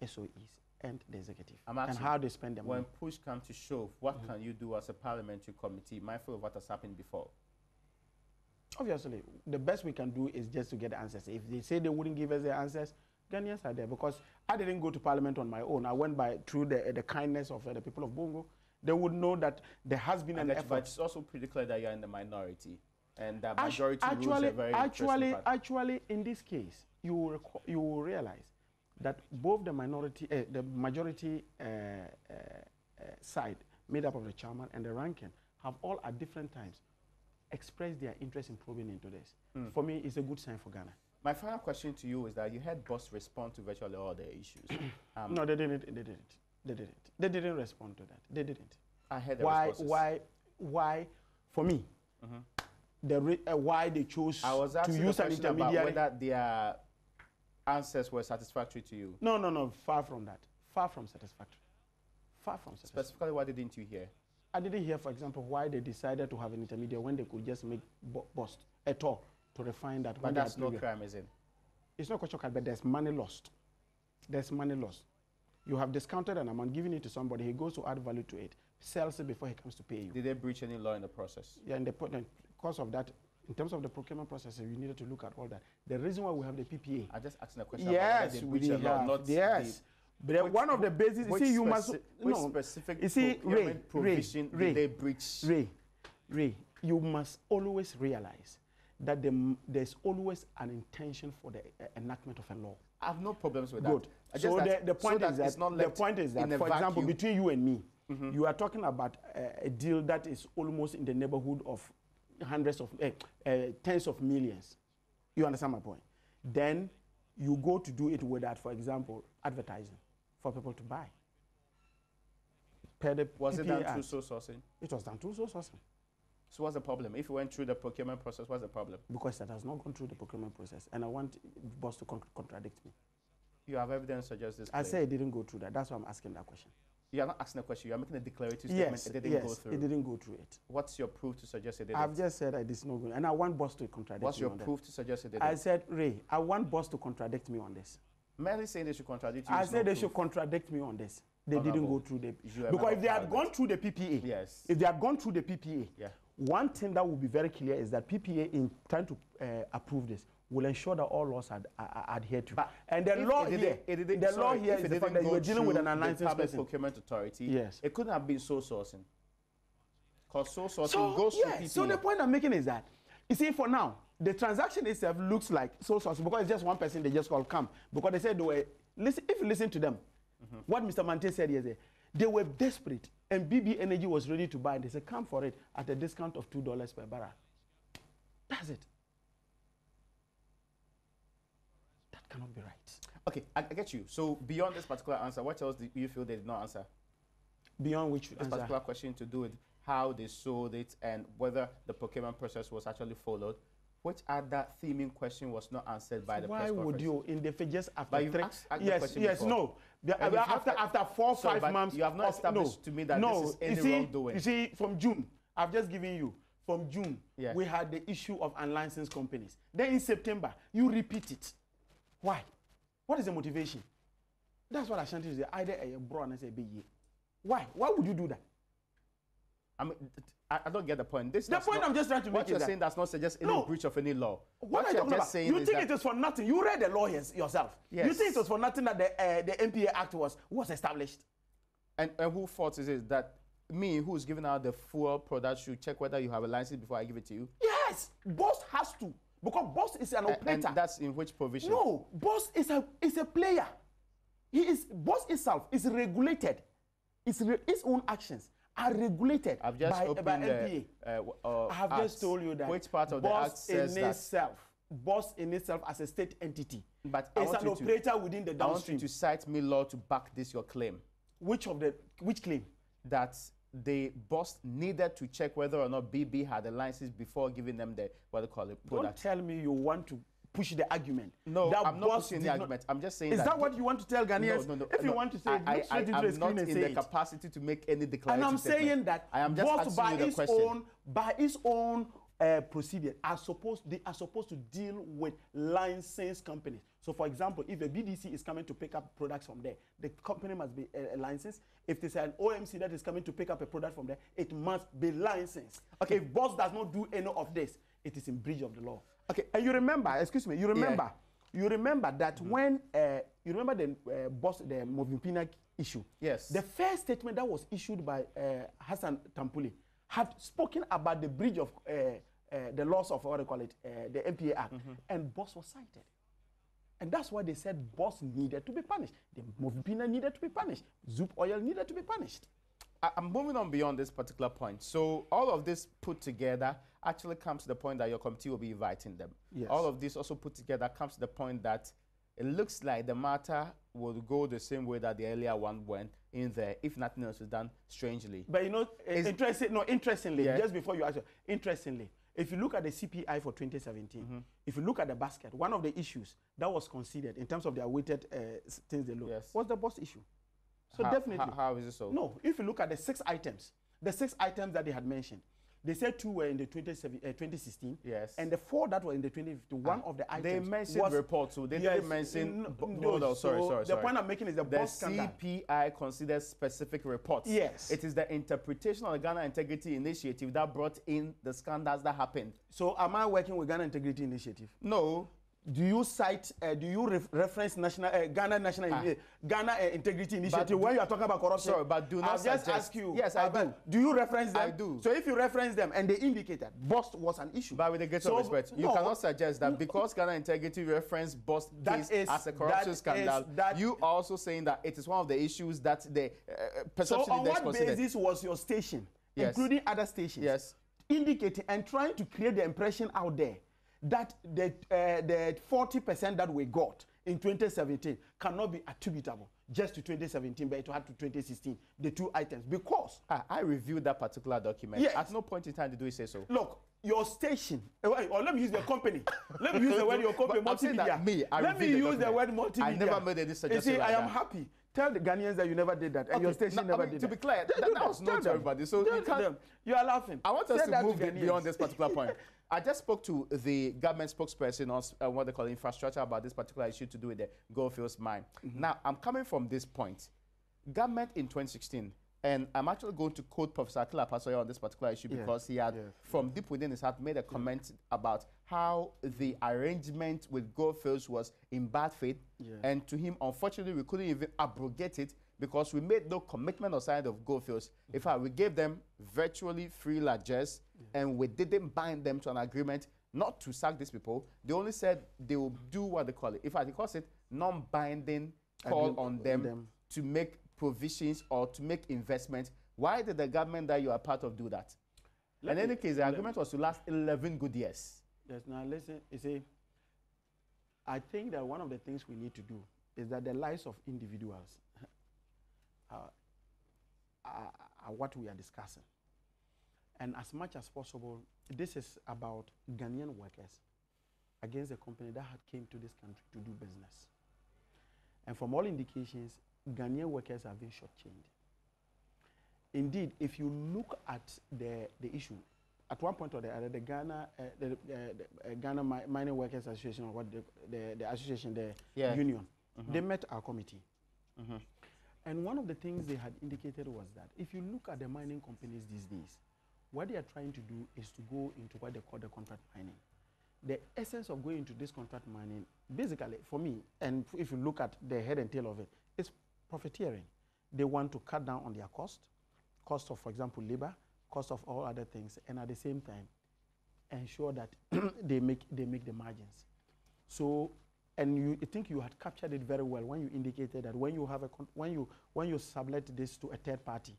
SOEs and the executive, and how they spend their money. When push comes to shove, what can you do as a parliamentary committee, mindful of what has happened before? Obviously, the best we can do is just to get answers. If they say they wouldn't give us the answers, Ghanaians are there, because I didn't go to parliament on my own. I went through the kindness of the people of Bongo. They would know that there has been an effort. But it's also pretty clear that you're in the minority, and that majority rules are very actually, in this case, you will realize that both the majority side, made up of the chairman and the ranking, have all at different times expressed their interest in probing into this. For me, it's a good sign for Ghana. My final question to you is that you had BOST respond to virtually all the issues. No, they didn't. They didn't respond to that. They didn't. I had the responses. Why? For me, why they chose to use an intermediary? About whether their answers were satisfactory to you. No. Far from that. Far from satisfactory. Far from satisfactory. Specifically, what didn't you hear? I didn't hear, for example, why they decided to have an intermediary when they could just make BOST at all to refine that. But that's no crime, is it? It's not question, but there's money lost. There's money lost. You have discounted an amount, giving it to somebody, he goes to add value to it, sells it before he comes to pay you. Did they breach any law in the process? Yeah, because of that, in terms of the procurement process, you needed to look at all that. The reason why we have the PPA. I just asking a question. Yes, we have. Yes. But one of the bases, you see, you must. Which specific procurement provision did they breach? Ray, you must always realize that there's always an intention for the enactment of a law. I have no problems with that. So the point is that, for example, between you and me, you are talking about a deal that is almost in the neighborhood of hundreds of, tens of millions. You understand my point? Then you go to do it without, for example, advertising for people to buy. Was it done through sole sourcing? It was done through sole sourcing. So what's the problem? If you went through the procurement process, what's the problem? Because that has not gone through the procurement process, and I want BOST to contradict me. You have evidence to suggest this claim. I say it didn't go through that. That's why I'm asking that question. You are not asking a question. You are making a declarative statement. It didn't go through. It didn't go through it. What's your proof to suggest it didn't? I've just said it is not good, and I want BOST to contradict me. What's your proof to suggest it didn't? I said, Ray, I want BOST to contradict me on this. Merely saying they should contradict you. I said they should contradict me on this. They didn't go through the... Because if they had gone through the PPA, yes. If they had gone through the PPA, one thing that will be very clear is that PPA, in trying to approve this, will ensure that all laws are adhered to. And the law here, is the fact that you are dealing with an unlicensed person. Procurement Authority. Yes. It couldn't have been sole sourcing. Because sole sourcing goes through PPA. So the point I'm making is that, you see, for now, the transaction itself looks like sole sourcing because it's just one person they just called come. Because they said they were, if you listen to them, what Mr. Mante said yesterday, they were desperate and BB Energy was ready to buy. They said, come for it at a discount of $2 per barrel. That's it. That cannot be right. Okay, I get you. So beyond this particular answer, what else do you feel they did not answer? Beyond which this answer? Particular question to do with how they sold it and whether the procurement process was actually followed. Which other theming question was not answered by the press conference? Why would you, in the just after but you've asked yes, no. After 4 or 5 months, you have not established to me that this is any wrongdoing. You see, from June, I've just given you. From June, we had the issue of unlicensed companies. Then in September, you repeat it. Why? What is the motivation? That's what Ashanti is. Either a bro and I say big. Why? Why would you do that? I mean, I don't get the point. The point I'm just trying to make what you're saying does not suggest any breach of any law. What you're just saying you think it was for nothing. You read the law yourself. Yes. You think it was for nothing that the MPA Act was established. And who fault is it that me, who's giving out the fuel product, should check whether you have a license before I give it to you? Yes, BOST has to. Because BOST is an operator. And that's in which provision? No, BOST is a player. BOST itself is regulated. Its own actions are regulated by MPA. I have just told you that which part of the act says that? BOST in itself as a state entity. But it's an operator within the downstream. I want you to cite me law to back this your claim. Which claim? That the BOST needed to check whether or not BB had a license before giving them the product. Don't tell me you want to push the argument. No, I'm not pushing the argument. I'm just saying is that what you want to tell Ghanaians? No. If you want to say it, look straight into the screen and say it. I'm not in the capacity to make any declaration. And I'm saying that I am just asking you the question. By its own procedure, they are supposed to deal with licensed companies. So, for example, if a BDC is coming to pick up products from there, the company must be licensed. If there's an OMC that is coming to pick up a product from there, it must be licensed. Okay, if BOST does not do any of this, it is in breach of the law. Okay, and you remember that when you remember the BOST, the Movimpina issue. Yes. The first statement that was issued by Hassan Tampuli had spoken about the breach of the laws of what they call it, the MPA Act, and BOST was cited. And that's why they said BOST needed to be punished. The Movimpina needed to be punished. Zoop Oil needed to be punished. I'm moving on beyond this particular point. So all of this put together actually comes to the point that your committee will be inviting them. Yes. All of this also put together comes to the point that it looks like the matter will go the same way that the earlier one went in there, if nothing else is done strangely. But you know, interestingly, just before you answer, interestingly, if you look at the CPI for 2017, if you look at the basket, one of the issues that was considered in terms of their weighted things they look, was the BOST issue. So definitely. How is it so? No, if you look at the 6 items that they had mentioned, they said 2 were in the 2016. Yes. And the 4 that were in the 2015, one of the items they mentioned reports, so they didn't mention. Sorry. The point I'm making is the BOST scandal. CPI considers specific reports. Yes. It is the interpretation of the Ghana Integrity Initiative that brought in the scandals that happened. So am I working with Ghana Integrity Initiative? No. Do you cite, reference Ghana Integrity Initiative when you are talking about corruption? Sorry, but do not I'll just ask you. Yes, I do. Do you reference them? I do. So if you reference them and they indicated BOST was an issue. But with the greatest respect, you cannot suggest that because Ghana Integrity referenced BOST case as a corruption scandal, you are also saying that it is one of the issues that the perception index considered. So on what basis was your station, including other stations, indicating and trying to create the impression out there that the 40% that we got in 2017 cannot be attributable just to 2017, but it had to 2016, the 2 items, because I reviewed that particular document. Yes. At no point in time did we say so. Look, your station, or let me use the company. Let me use the word your company, multimedia. Let me use the word multimedia. I never made any suggestion. You see, I am happy. Tell the Ghanaians that you never did that, and your station never did that. To be clear, that was not to everybody. So you are laughing. I want us to move beyond this particular point. I just spoke to the government spokesperson on what they call infrastructure about this particular issue to do with the Goldfields mine. Now, I'm coming from this point. Government in 2016 And I'm actually going to quote Professor Akila Pasoya on this particular issue because he had, from deep within his heart, made a comment about how the arrangement with Goldfields was in bad faith. And to him, unfortunately, we couldn't even abrogate it because we made no commitment on the side of Goldfields. In fact, we gave them virtually free largesse and we didn't bind them to an agreement not to sack these people. They only said they will do what they call it. In fact, they call it non-binding call on them to make provisions or to make investments. Why did the government that you are part of do that? In any case, the agreement was to last 11 good years. Yes, now listen, you see, I think that one of the things we need to do is that the lives of individuals are what we are discussing. And as much as possible, this is about Ghanaian workers against a company that had came to this country to do business. And from all indications, Ghanaian workers have been shortchanged. Indeed, if you look at the issue, at one point or the other, the Ghana Mining Workers Association, or what the association, the union, they met our committee. And one of the things they had indicated was that if you look at the mining companies these days, what they are trying to do is to go into what they call the contract mining. The essence of going into this contract mining, basically, for me, and if you look at the head and tail of it, is profiteering. They want to cut down on their cost of, for example, labor, cost of all other things, and at the same time, ensure that they make the margins. So, and I think you had captured it very well when you indicated that when you have when you sublet this to a third party,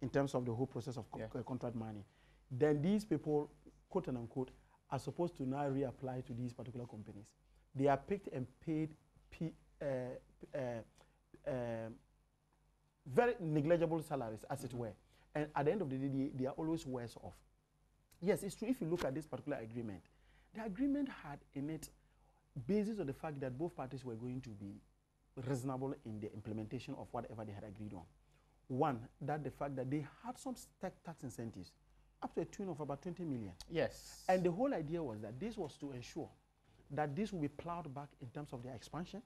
in terms of the whole process of contract mining, then these people, quote and unquote, are supposed to now reapply to these particular companies. They are picked and paid very negligible salaries, as it were. And at the end of the day, they are always worse off. Yes, it's true. If you look at this particular agreement, the agreement had in it basis of the fact that both parties were going to be reasonable in the implementation of whatever they had agreed on. One, that the fact that they had some tax incentives up to a tune of about 20 million. Yes. And the whole idea was that this was to ensure that this will be plowed back in terms of their expansion,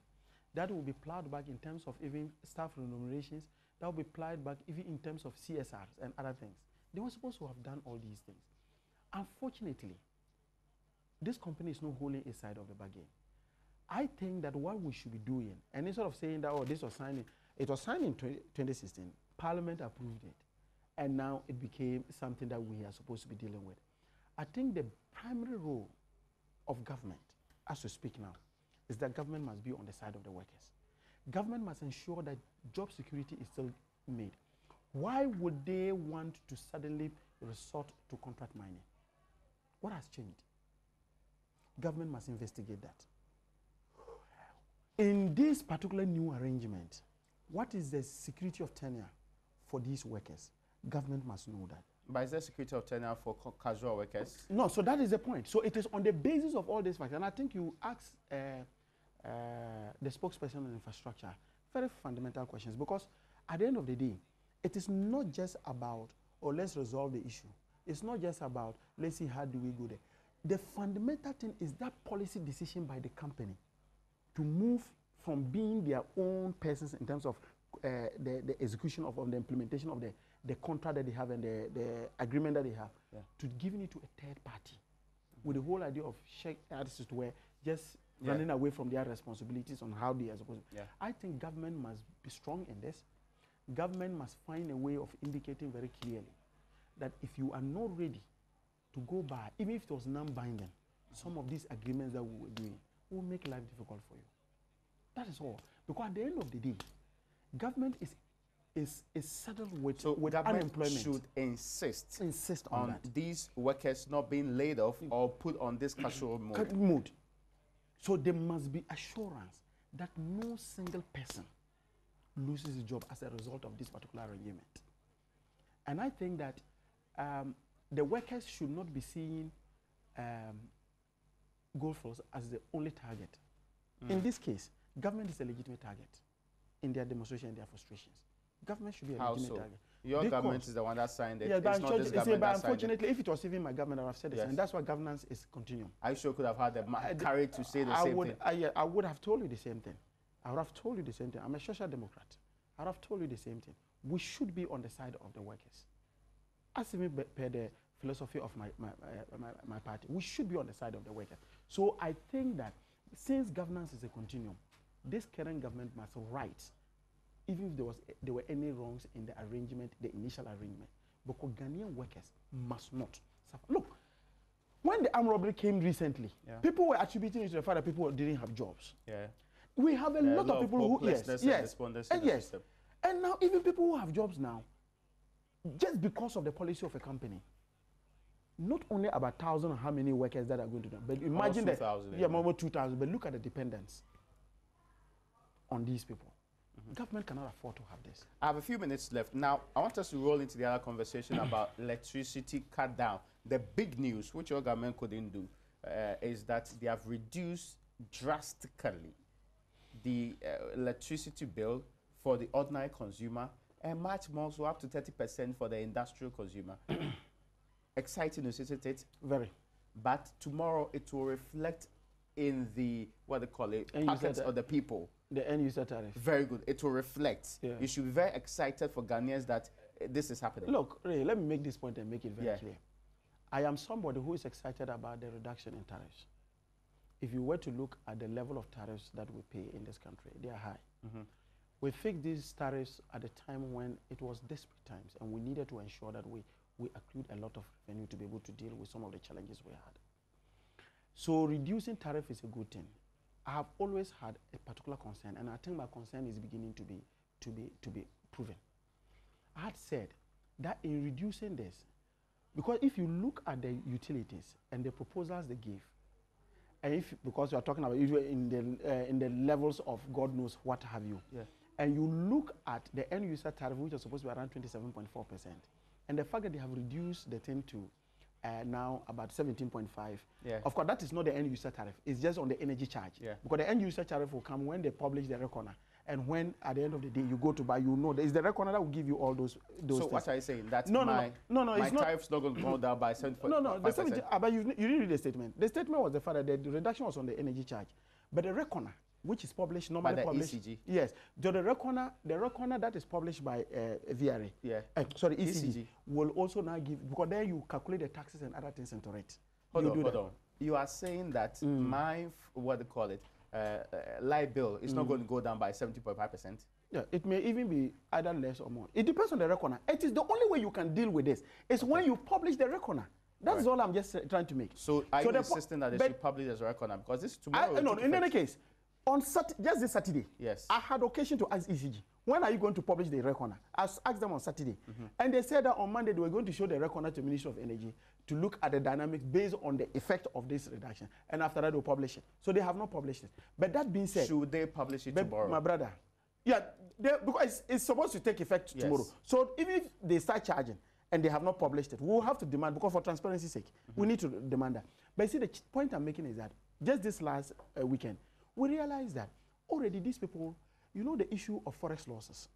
that will be plowed back in terms of even staff remunerations, that will be plowed back even in terms of CSRs and other things. They were supposed to have done all these things. Unfortunately, this company is not holding a side of the bargain. I think that what we should be doing, and instead of saying that, oh, this was signed, it was signed in 2016, Parliament approved it, and now it became something that we are supposed to be dealing with. I think the primary role of government, as we speak now, is that government must be on the side of the workers. Government must ensure that job security is still made. Why would they want to suddenly resort to contract mining? What has changed? Government must investigate that. In this particular new arrangement, what is the security of tenure for these workers? Government must know that. But is there security of tenure for casual workers? No, so that is the point. So it is on the basis of all these facts. And I think you asked the spokesperson on infrastructure very fundamental questions, because at the end of the day, it is not just about, oh, let's resolve the issue. It's not just about, let's see how do we go there. The fundamental thing is that policy decision by the company to move from being their own persons in terms of the execution of the implementation of the contract that they have and the agreement that they have, to giving it to a third party, with the whole idea of check artists to where just running away from their responsibilities on how they are supposed to. I think government must be strong in this. Government must find a way of indicating very clearly that if you are not ready to go by, even if it was non-binding, some of these agreements that we were doing will make life difficult for you. That is all. Because at the end of the day, government is settled with, so with government unemployment. Should insist on that. These workers not being laid off or put on this casual mode. So there must be assurance that no single person loses his job as a result of this particular arrangement. And I think that the workers should not be seeing Goldfields as the only target. In this case, government is a legitimate target in their demonstration and their frustrations. Government should be a legitimate target. Your government is the one that signed it. Yeah, it's not this government but unfortunately, if it was even my government, I would have said this. And that's why governance is continuum. I sure could have had the courage to say the same thing. I would have told you the same thing. I would have told you the same thing. I'm a social democrat. I would have told you the same thing. we should be on the side of the workers. As even per the philosophy of my party, we should be on the side of the workers. So I think that since governance is a continuum, this current government must write, even if there were any wrongs in the arrangement, the initial arrangement, because Ghanaian workers must not suffer. Look, when the armed robbery came recently, people were attributing it to the fact that people didn't have jobs. Yeah. We have a lot of people who, yes. And now even people who have jobs now, just because of the policy of a company, not only about 1,000 or how many workers that are going to do, but imagine that, more 2,000, but look at the dependence on these people. Government cannot afford to have this. I have a few minutes left. Now, I want us to roll into the other conversation about electricity cut down. The big news, which your government couldn't do, is that they have reduced drastically the electricity bill for the ordinary consumer, and much more so up to 30% for the industrial consumer. Exciting news, isn't it? Very. But tomorrow it will reflect in the, what they call it, pockets of the people. The end user tariff. Very good. It will reflect. Yeah. You should be very excited for Ghanaians that this is happening. Look, Ray, let me make this point and make it very clear. I am somebody who is excited about the reduction in tariffs. If you were to look at the level of tariffs that we pay in this country, they are high. We fixed these tariffs at a time when it was desperate times, and we needed to ensure that we accrued a lot of revenue to be able to deal with some of the challenges we had. So reducing tariff is a good thing. I have always had a particular concern, and I think my concern is beginning to be proven. I had said that in reducing this, because if you look at the utilities and the proposals they give, and because you are talking about in the levels of God knows what have you, and you look at the end user tariff, which is supposed to be around 27.4%, and the fact that they have reduced the thing to now about 17.5. Of course, that is not the end user tariff. It's just on the energy charge. Because the end user tariff will come when they publish the reckoner. And when, at the end of the day, you go to buy, you know, it's the reckoner that will give you all those So things. what are you saying? That my tariff's not going to go down by 7.5%? No, the 70, but you didn't read the statement. The statement was the fact that the reduction was on the energy charge. But the reckoner, which is published, normally by the published. ECG? Yes. The reckoner that is published by VRA, ECG, will also now give, because then you calculate the taxes and other things into it. Hold on. You are saying that my, what they call it, light bill is not going to go down by 70.5%? Yeah, it may even be either less or more. It depends on the reckoner. It is the only way you can deal with this. It's when you publish the reckoner. That's all I'm just trying to make. So are you insisting that they should publish as a reckoner? Because this is tomorrow. No, in any case, on just this Saturday, I had occasion to ask ECG, when are you going to publish the reckoner? I asked them on Saturday. And they said that on Monday they were going to show the reckoner to the Ministry of Energy to look at the dynamics based on the effect of this reduction. And after that, they'll publish it. So they have not published it. But that being said... Should they publish it tomorrow? My brother. Yeah, because it's supposed to take effect tomorrow. So even if they start charging and they have not published it, we'll have to demand, because for transparency's sake, we need to demand that. But you see, the point I'm making is that just this last weekend, we realized that already these people, you know, the issue of forex losses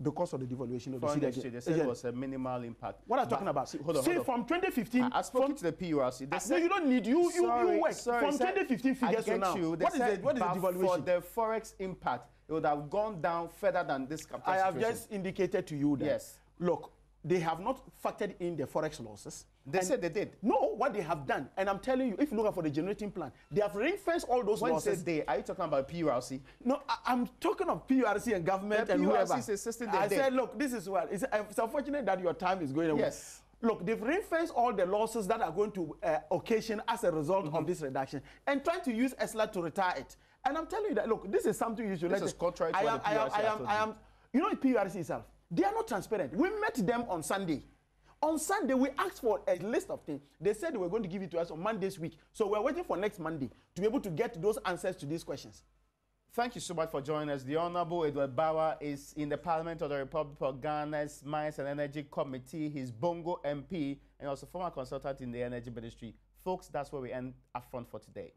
because of the devaluation of the cedi. They said it was a minimal impact. What I'm talking about? Hold on. From 2015, I spoke to the PURC. They said, no, you don't need you work from 2015 figures to now. What is the devaluation? For the forex impact, it would have gone down further than this. I have just indicated to you that. Look, they have not factored in the forex losses. They said they did. No, what they have done, and I'm telling you, if you look at for the generating plan, they have ring-fenced all those losses. Are you talking about PURC? No, I'm talking of PURC and government and whoever. I said, look, this is what it's unfortunate that your time is going away. Yes. Look, they've ring-fenced all the losses that are going to occasion as a result of this reduction, and trying to use ESLA to retire it. And I'm telling you that, look, this is something you should. This is contrary to what the PURC you know, the PURC itself, they are not transparent. We met them on Sunday. On Sunday, we asked for a list of things. They said they were going to give it to us on Monday's week. So we're waiting for next Monday to be able to get those answers to these questions. Thank you so much for joining us. The Honorable Edward Bauer is in the Parliament of the Republic of Ghana's Mines and Energy Committee. He's Bongo MP and also former consultant in the Energy Ministry. Folks, that's where we end UPfront for today.